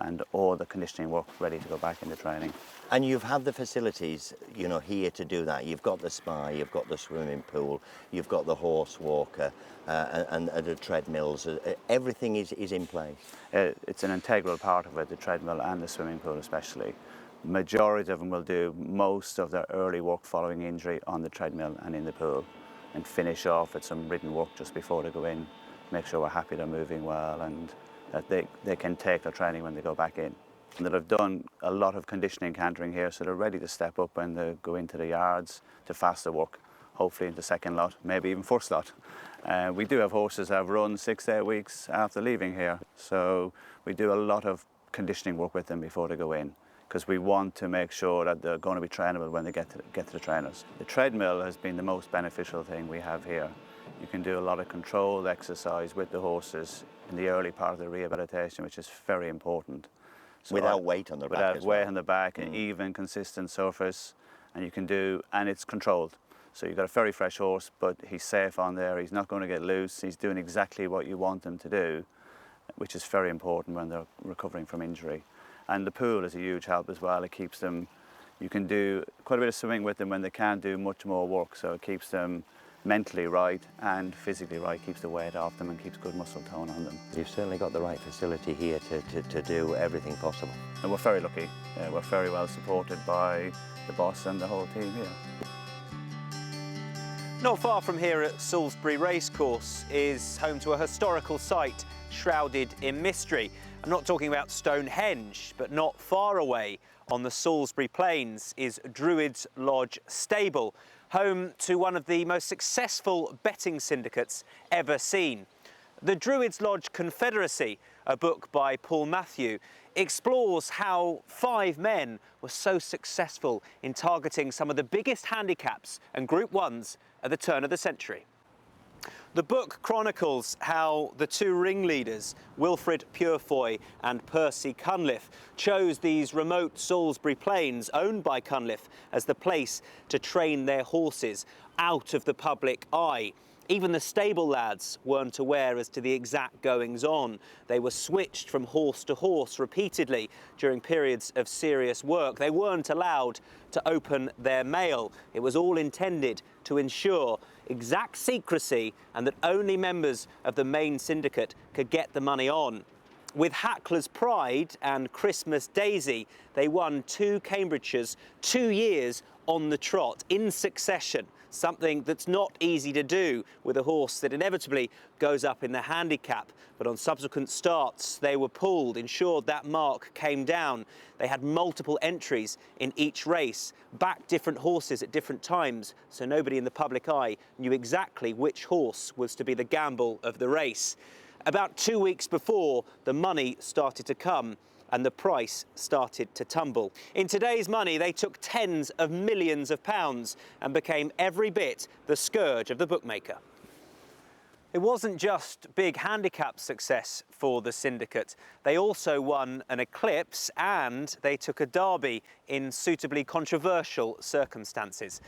and all the conditioning work ready to go back into training. And you've had the facilities, you know, here to do that. You've got the spa, you've got the swimming pool, you've got the horse walker, and the treadmills. Everything is in place. It's an integral part of it, the treadmill and the swimming pool especially. Majority of them will do most of their early work following injury on the treadmill and in the pool, and finish off with some written work just before they go in, make sure we're happy they're moving well and that they can take their training when they go back in. And that I've done a lot of conditioning cantering here, so they're ready to step up when they go into the yards to faster work, hopefully into second lot, maybe even first lot. We do have horses that have run 6 to 8 weeks after leaving here, so we do a lot of conditioning work with them before they go in, because we want to make sure that they're going to be trainable when they get to the trainers. The treadmill has been the most beneficial thing we have here. You can do a lot of controlled exercise with the horses in the early part of the rehabilitation, which is very important. So without weight on the back without as weight well. on the back, an even, consistent surface, and you can do, and it's controlled. So you've got a very fresh horse, but he's safe on there. He's not going to get loose. He's doing exactly what you want him to do, which is very important when they're recovering from injury. And the pool is a huge help as well. It keeps them, you can do quite a bit of swimming with them when they can't do much more work. So it keeps them mentally right and physically right, keeps the weight off them and keeps good muscle tone on them. You've certainly got the right facility here to do everything possible. And we're very lucky. We're very well supported by the boss and the whole team here. Not far from here at Salisbury Racecourse is home to a historical site shrouded in mystery. I'm not talking about Stonehenge, but not far away on the Salisbury Plains is Druids Lodge Stable, home to one of the most successful betting syndicates ever seen. The Druids Lodge Confederacy, a book by Paul Matthew, explores how 5 men were so successful in targeting some of the biggest handicaps and Group 1s at the turn of the century. The book chronicles how the 2 ringleaders, Wilfrid Purefoy and Percy Cunliffe, chose these remote Salisbury Plains owned by Cunliffe as the place to train their horses out of the public eye. Even the stable lads weren't aware as to the exact goings-on. They were switched from horse to horse repeatedly during periods of serious work. They weren't allowed to open their mail. It was all intended to ensure exact secrecy and that only members of the main syndicate could get the money on. With Hackler's Pride and Christmas Daisy, they won 2 Cambridgeshires 2 years on the trot in succession, something that's not easy to do with a horse that inevitably goes up in the handicap. But on subsequent starts, they were pulled, ensured that mark came down. They had multiple entries in each race, backed different horses at different times, so nobody in the public eye knew exactly which horse was to be the gamble of the race. About 2 weeks before, the money started to come and the price started to tumble. In today's money, they took tens of millions of pounds and became every bit the scourge of the bookmaker. It wasn't just big handicap success for the syndicate. They also won an Eclipse and they took a Derby in suitably controversial circumstances.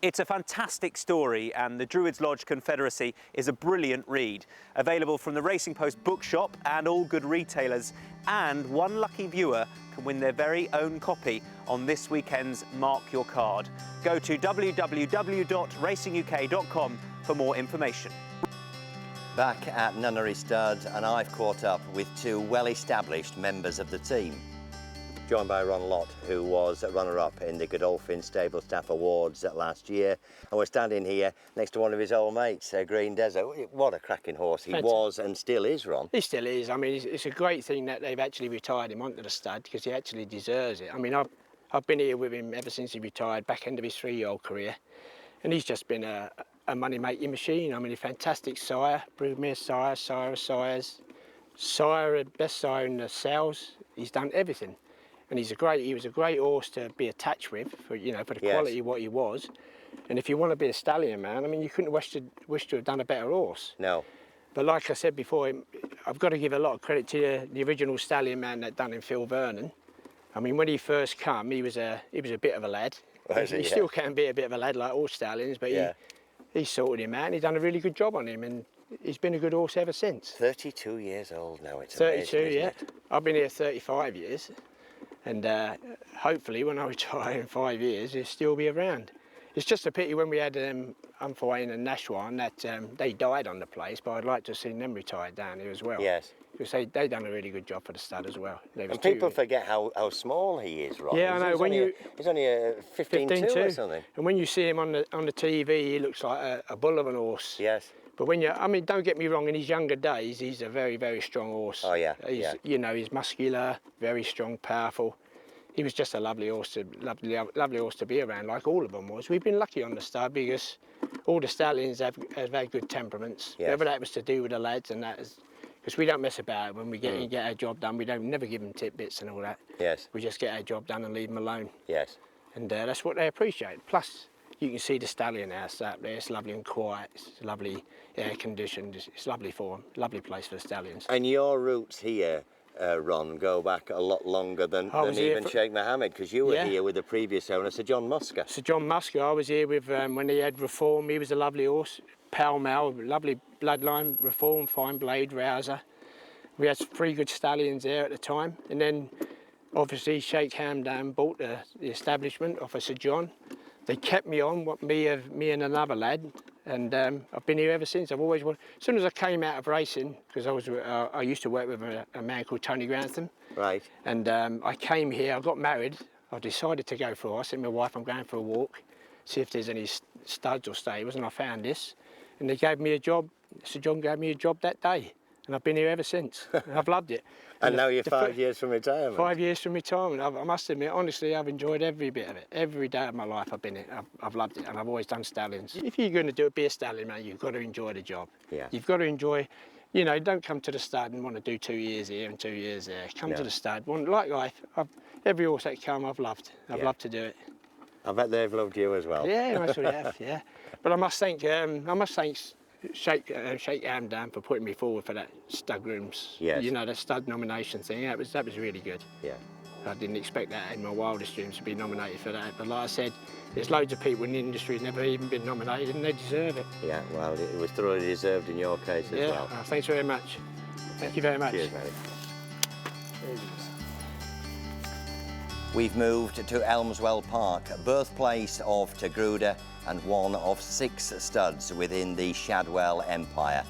It's a fantastic story, and the Druids Lodge Confederacy is a brilliant read. Available from the Racing Post bookshop and all good retailers, and one lucky viewer can win their very own copy on this weekend's Mark Your Card. Go to www.racinguk.com for more information. Back at Nunnery Stud, and I've caught up with 2 well-established members of the team. Joined by Ron Lott, who was a runner-up in the Godolphin Stable Staff Awards last year. And we're standing here next to one of his old mates, Green Desert. What a cracking horse he was and still is, Ron. He still is. I mean, it's a great thing that they've actually retired him onto the stud, because he actually deserves it. I mean, I've been here with him ever since he retired, back end of his 3-year-old career. And he's just been a money-making machine. I mean, a fantastic sire, broodmare sire, sire of sires, sire, best sire in the sales. He's done everything. And he was a great horse to be attached with, for the quality of what he was. And if you want to be a stallion, man, I mean, you couldn't wish to have done a better horse. No. But like I said before, I've got to give a lot of credit to the original stallion man that done him, Phil Vernon. I mean, when he first come, he was a bit of a lad. He still can be a bit of a lad, like all stallions, but he sorted him out and he done a really good job on him. And he's been a good horse ever since. 32 years old now, it's 32, amazing, yeah. isn't it? I've been here 35 years, and hopefully when I retire in 5 years, he'll still be around. It's just a pity when we had Umfain and Nashwan that they died on the place, but I'd like to have seen them retired down here as well. Yes. Because they done a really good job for the stud as well. And people forget how small he is, Ron. Yeah, I know. He's only a 15-2 or something. And when you see him on the TV, he looks like a bull of an horse. Yes. But I mean, don't get me wrong. In his younger days, he's a very, very strong horse. Oh yeah. You know, he's muscular, very strong, powerful. He was just a lovely horse to be around, like all of them was. We've been lucky on the stud because all the stallions have had good temperaments. Yes. Whether that was to do with the lads and that is. Because we don't mess about when we get our job done. We never give them tidbits and all that. Yes. We just get our job done and leave them alone. Yes. And that's what they appreciate. Plus, you can see the stallion house up there. It's lovely and quiet. It's lovely air conditioned. It's lovely for them. Lovely place for the stallions. And your roots here, Ron, go back a lot longer than even Sheikh Mohammed, because you were here with the previous owner, Sir John Musker. Sir John Musker, I was here with when he had Reform. He was a lovely horse. Pall Mall, lovely bloodline, Reform, fine blade, rouser. We had 3 good stallions there at the time, and then obviously Sheikh Hamdan bought the establishment off of Sir John. They kept me on, me and another lad, and I've been here ever since. I've always wanted. As soon as I came out of racing, because I used to work with a man called Tony Grantham. Right. And I came here. I got married. I decided to go for. I said to my wife, I'm going for a walk, see if there's any studs or stables, and I found this. And they gave me a job. Sir John gave me a job that day, and I've been here ever since. And I've loved it. And now you're 5 years from retirement. 5 years from retirement. I must admit, honestly, I've enjoyed every bit of it. Every day of my life I've been here. I've loved it, and I've always done stallions. If you're going to be a stallion, man, you've got to enjoy the job. Yeah. You've got to enjoy, you know, don't come to the stud and want to do 2 years here and 2 years there. Come to the stud. Like life, every horse that come, I've loved. I've loved to do it. I bet they've loved you as well. Yeah, most of have, yeah. But I must thank Sheikh Hamdan for putting me forward for that stud grooms. Yes. You know, that stud nomination thing. That was really good. Yeah. I didn't expect that in my wildest dreams to be nominated for that. But like I said, there's loads of people in the industry who've never even been nominated, and they deserve it. Yeah, well, it was thoroughly deserved in your case as well. Yeah, thanks very much. Thank you very much. Cheers, mate. We've moved to Elmswell Park, birthplace of Tagruda and one of 6 studs within the Shadwell Empire.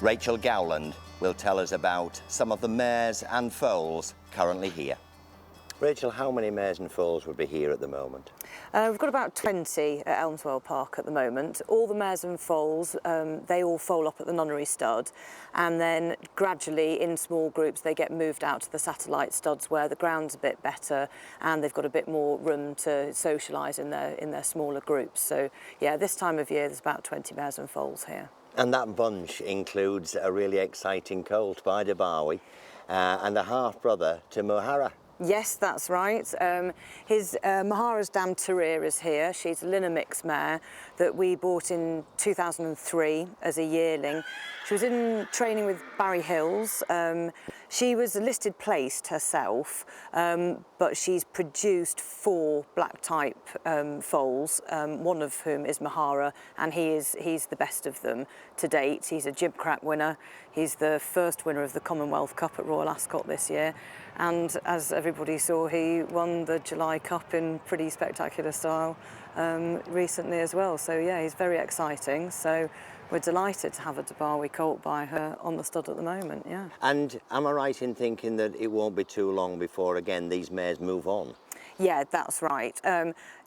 Rachel Gowland will tell us about some of the mares and foals currently here. Rachel, how many mares and foals would be here at the moment? We've got about 20 at Elmswell Park at the moment. All the mares and foals, they all foal up at the nunnery stud, and then gradually in small groups they get moved out to the satellite studs where the ground's a bit better and they've got a bit more room to socialise in their smaller groups. So yeah, this time of year there's about 20 mares and foals here. And that bunch includes a really exciting colt by Dabawi and a half-brother to Mohara. Yes, that's right. His Mahara's Dam Tarir is here. She's a Linner Mix mare that we bought in 2003 as a yearling. She was in training with Barry Hills. She was a listed placed herself, but she's produced 4 black type foals, one of whom is Mahara, and he's the best of them to date. He's a Gibcrack winner. He's the first winner of the Commonwealth Cup at Royal Ascot this year. And as everybody saw, he won the July Cup in pretty spectacular style recently as well. So yeah, he's very exciting. So we're delighted to have a Dabawi colt by her on the stud at the moment, yeah. And am I right in thinking that it won't be too long before, again, these mares move on? Yeah, that's right.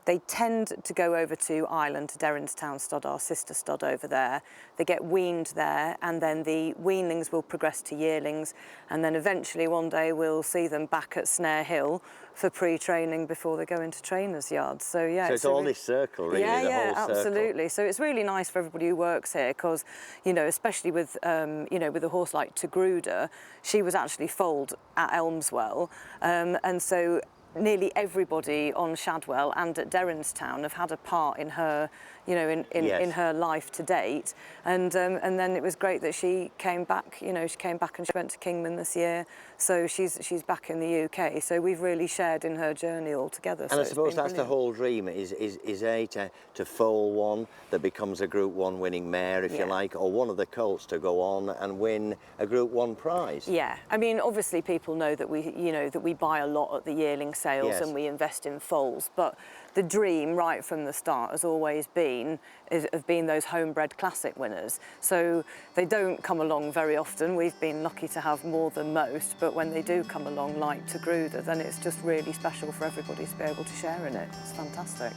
They tend to go over to Ireland, to Derrinstown stud, our sister stud over there. They get weaned there, and then the weanlings will progress to yearlings, and then eventually one day we'll see them back at Snare Hill for pre-training before they go into trainers' yards. So yeah, so it's all this circle, really. Yeah, the whole absolutely. Circle. So it's really nice for everybody who works here, because you know, especially with you know, with a horse like Tagruda, she was actually foaled at Elmswell, and so nearly everybody on Shadwell and at Derrinstown have had a part in her, you know, in her life to date. And then it was great that she came back. You know, she came back and she went to Kingman this year, so she's back in the UK. So we've really shared in her journey all together. And I suppose that's the whole dream, is to foal one that becomes a Group 1 winning mare, if you like, or one of the colts to go on and win a Group 1 prize. Yeah, I mean, obviously people know that we buy a lot at the yearling sales and we invest in foals, but the dream right from the start has always been of being those homebred classic winners. So they don't come along very often. We've been lucky to have more than most, but when they do come along, like to Gruder, then it's just really special for everybody to be able to share in it. It's fantastic.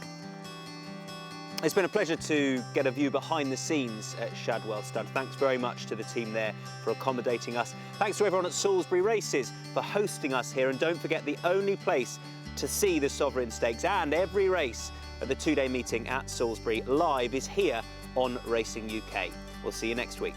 It's been a pleasure to get a view behind the scenes at Shadwell Stud. Thanks very much to the team there for accommodating us. Thanks to everyone at Salisbury Races for hosting us here. And don't forget, the only place to see the Sovereign Stakes and every race at the two-day meeting at Salisbury live is here on Racing UK. We'll see you next week.